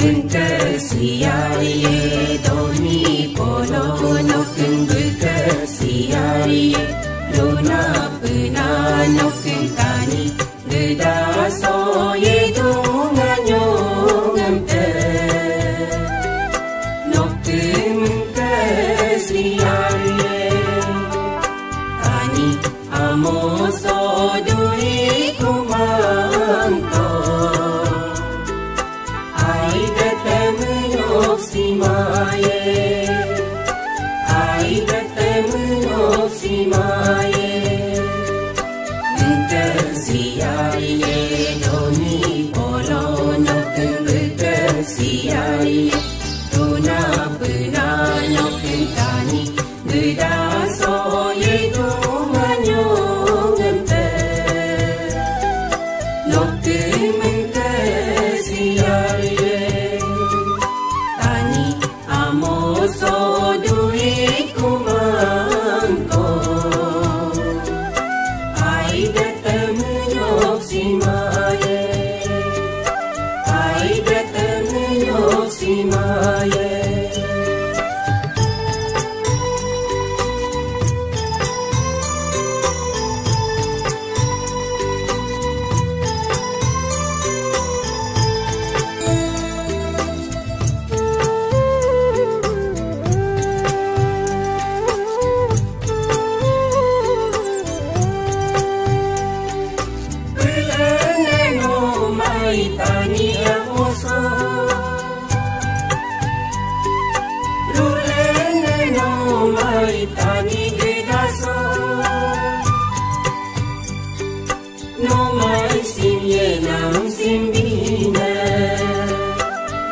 Mengkesiari doni polo nokeng berkesiari Luna pena nokeng tani Gedaso ye dunganyo ngemte Nokeng mengkesiari Tani amoso duri kumangko Simaye, ai bertemu simaye, mengkesiari doni polo nokeng berkesiari, tuna pena nokeng tani gedaso ye dunganyo ngente, nokeng mengkesiari. Amoso duit kumangko ai bertemu simaye ai bertemu simaye Tani amoso Rulene no mai tani gedaso No mai simye nam simbine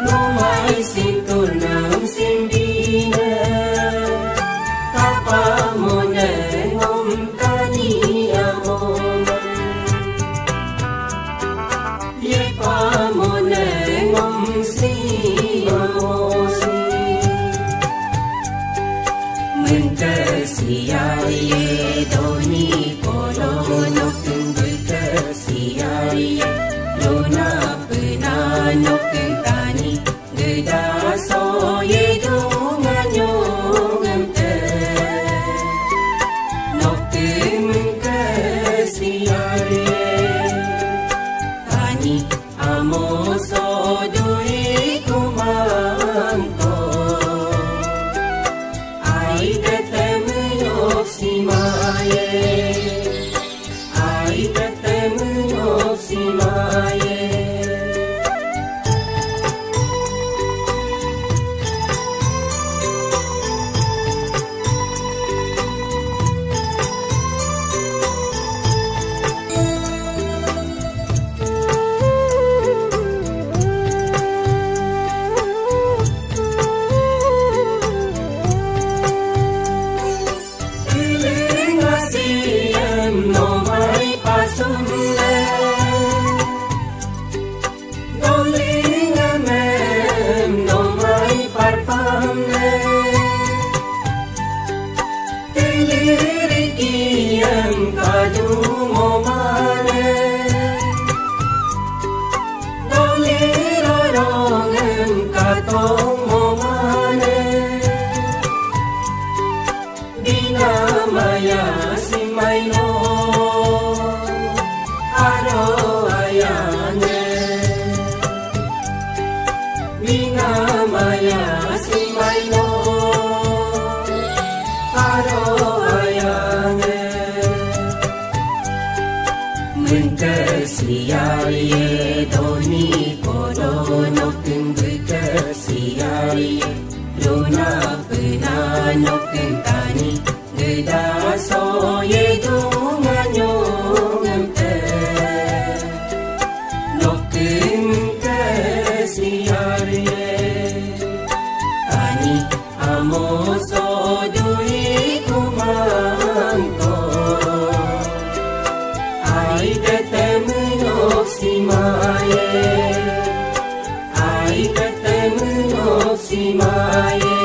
No mai sintur nam simbine Tapa mone ngom tani amona Ye pamone ngom si amosi Mengkesiari doni polo nokeng berkesiari Luna pena nokeng tani gedaso ye dunganyo ngemte Nokeng mengkesiari Amoso duri kumangko ai bertemu simaye ai bertemu simaye Maya simaino aro ayane Bina maya simaino aro ayane Mengkesiari doni polo nokeng berkesiari Luna pena nokeng tani Gedaso ye dunganyo ngemte Nokeng kesiari Tani amoso duit kumangko Ai bertemu simaye Ai bertemu simaye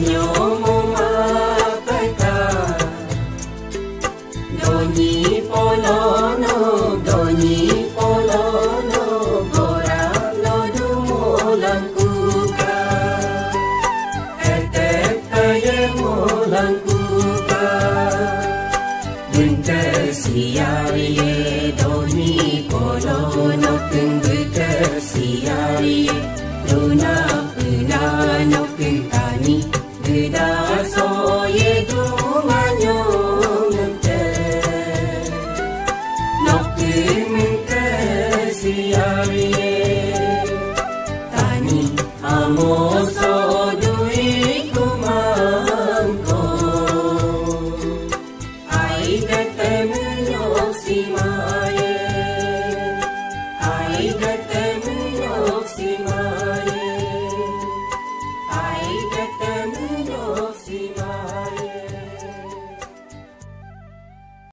nyomo mapeka doni polono gora lo dumolangkuka etek taye molangkuka bunta siya